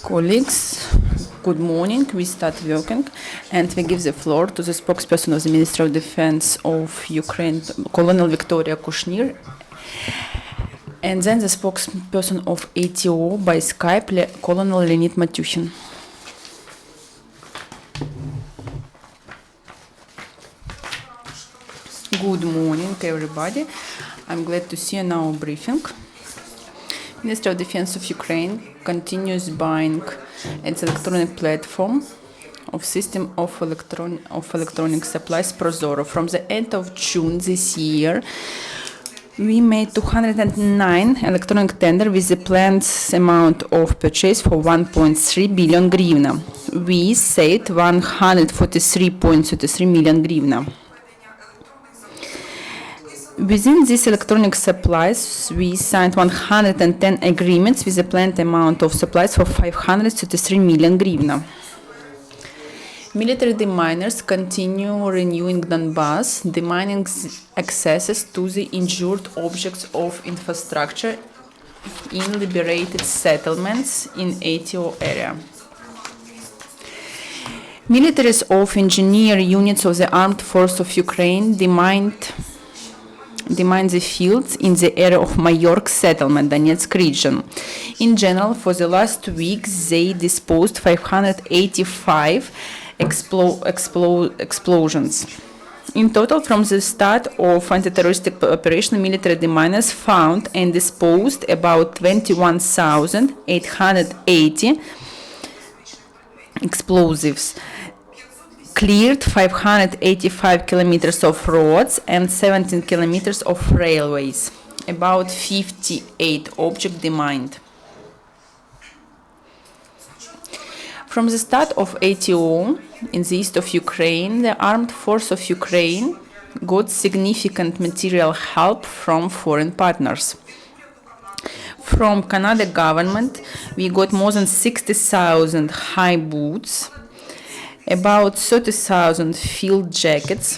Colleagues, good morning. We start working and we give the floor to the spokesperson of the Ministry of Defense of Ukraine, Colonel Viktoria Kushnir, and then the spokesperson of ATO by Skype, Colonel Leonid Matyushin. Good morning, everybody. I'm glad to see you in our briefing. Ministry of Defense of Ukraine continues buying its electronic platform of system of electronic supplies Prozoro. From the end of June this year, we made 209 electronic tender with the planned amount of purchase for 1.3 billion hryvnia. We said 143.33 million hryvnia. Within these electronic supplies, we signed 110 agreements with a planned amount of supplies for 533 million hryvnia. Military deminers continue renewing Donbass, demining accesses to the injured objects of infrastructure in liberated settlements in ATO area. Militaries of engineer units of the Armed Forces of Ukraine demine the fields in the area of Mayork settlement, Donetsk region. In general, for the last week, they disposed 585 explosions. In total, from the start of anti-terroristic operation, military deminers found and disposed about 21,880 explosives, cleared 585 kilometers of roads and 17 kilometers of railways, about 58 objects demined. From the start of ATO in the east of Ukraine, the Armed Forces of Ukraine got significant material help from foreign partners. From Canada government, we got more than 60,000 high boots, about 30,000 field jackets,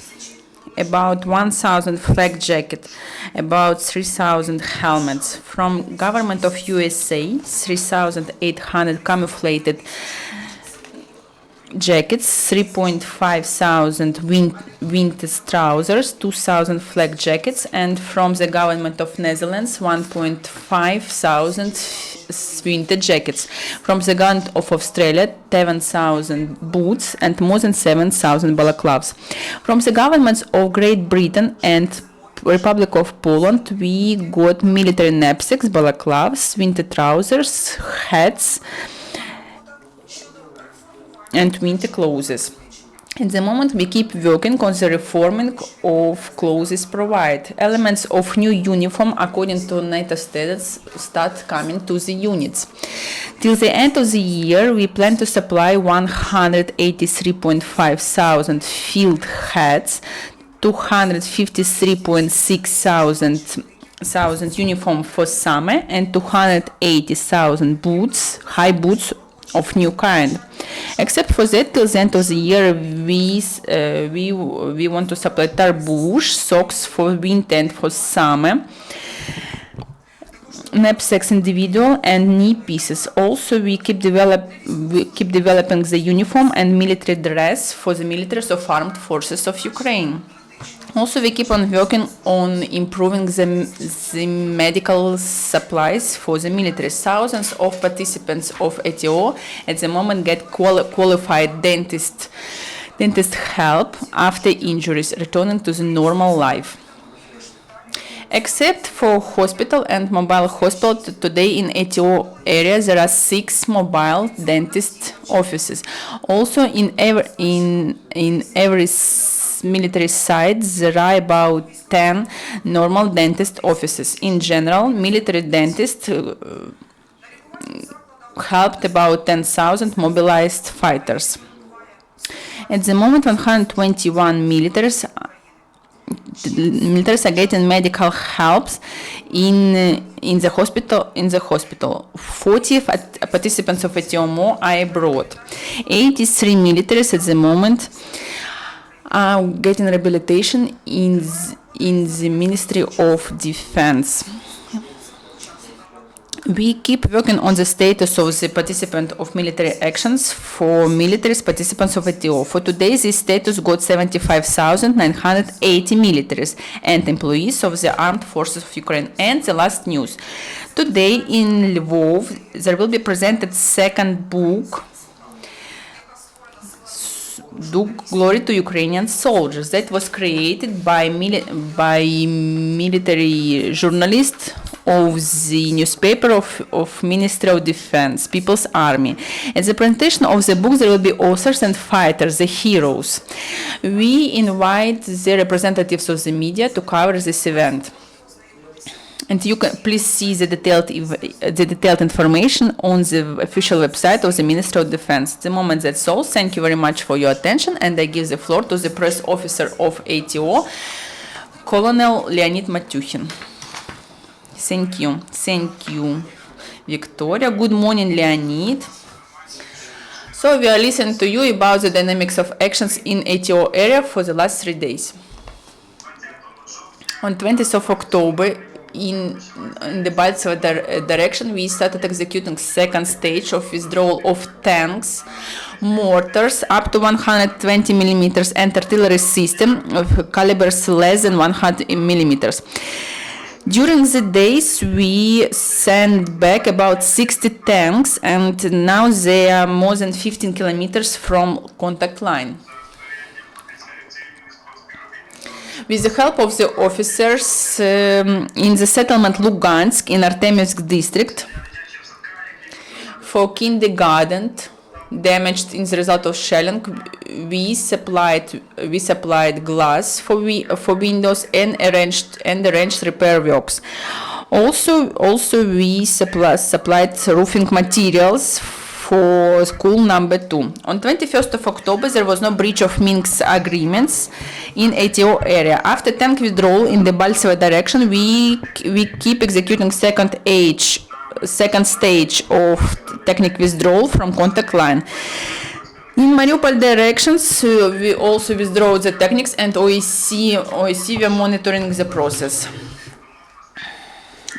about 1,000 flak jackets, about 3,000 helmets. From government of USA, 3,800 camouflaged jackets, 3,500 winter trousers, 2,000 flak jackets, and from the government of Netherlands, 1,500 winter jackets. From the government of Australia, 7,000 boots and more than 7,000 balaclavas. From the governments of Great Britain and Republic of Poland, we got military knapsacks, balaclavas, winter trousers, hats, and winter clothes. At the moment, we keep working on the reforming of clothes provided. Elements of new uniform, according to NATO standards, start coming to the units. Till the end of the year, we plan to supply 183.5 thousand field hats, 253.6 thousand uniform for summer, and 280,000 boots, high boots of new kind. Except for that, till the end of the year, we want to supply tarbouche, socks for winter and for summer, knapsacks individual and knee pieces. Also, we keep developing the uniform and military dress for the militaries of Armed Forces of Ukraine. Also, we keep on working on improving the medical supplies for the military. Thousands of participants of ATO at the moment get qualified dentist help after injuries, returning to the normal life. Except for hospital and mobile hospital, today in ATO area there are 6 mobile dentist offices. Also, in every military site, there are about 10 normal dentist offices. In general, military dentists helped about 10,000 mobilized fighters. At the moment, 121 militaries are getting medical helps in the hospital. 40 participants of ATO are abroad. 83 militaries at the moment are getting rehabilitation in the Ministry of Defense. We keep working on the status of the participant of military actions for militaries participants of ATO. For today, this status got 75,980 militaries and employees of the armed forces of Ukraine. And the last news. Today in Lvov, there will be presented second book, Glory to Ukrainian Soldiers, that was created by military journalists of the newspaper of Ministry of Defense, People's Army. At the presentation of the book, there will be authors and fighters, the heroes. We invite the representatives of the media to cover this event. And you can please see the detailed information on the official website of the Ministry of Defense. At the moment, that's all. Thank you very much for your attention, and I give the floor to the press officer of ATO, Colonel Leonid Matyukhin. Thank you. Thank you, Victoria. Good morning, Leonid. So we are listening to you about the dynamics of actions in ATO area for the last 3 days. On 20th of October, in the Baltseva direction, we started executing second stage of withdrawal of tanks, mortars up to 120 millimeters, and artillery system of calibers less than 100 millimeters. During the days, we sent back about 60 tanks, and now they are more than 15 kilometers from contact line. With the help of the officers in the settlement Lugansk in Artemivsk district, for kindergarten damaged in the result of shelling, we supplied glass for windows and arranged repair works. Also we supplied roofing materials for school number 2. On 21st of October, there was no breach of Minsk agreements in ATO area. After tank withdrawal in the Baltseva direction, we keep executing second stage of technical withdrawal from contact line. In Mariupol directions, we also withdraw the techniques, and OEC we are monitoring the process.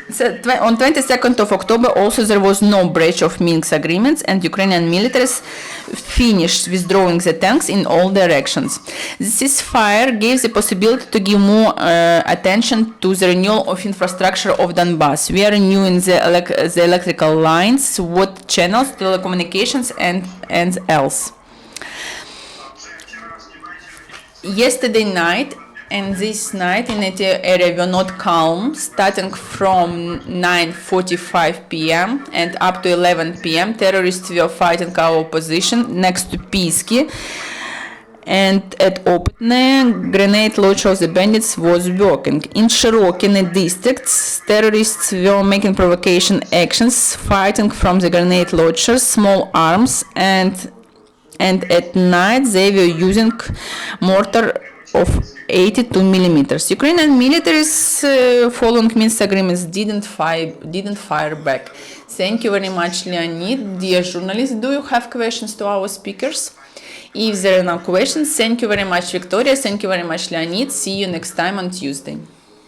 So, on 22nd of October, also there was no breach of Minsk agreements, and Ukrainian militaries finished withdrawing the tanks in all directions. This ceasefire gave the possibility to give more attention to the renewal of infrastructure of Donbass. We are renewing the electrical lines, water channels, telecommunications, and else. Yesterday night and this night in the area were not calm, starting from 9:45 p.m. and up to 11 p.m. Terrorists were fighting our position next to Pisky, and at Opitne, grenade launcher of the bandits was working. In Shirokine districts, terrorists were making provocation actions, fighting from the grenade launchers, small arms, and at night they were using mortar of 82 millimeters. Ukrainian militaries following Minsk agreements didn't fire back. Thank you very much, Leonid. Dear journalists, do you have questions to our speakers? If there are no questions, thank you very much, Victoria. Thank you very much, Leonid. See you next time on Tuesday.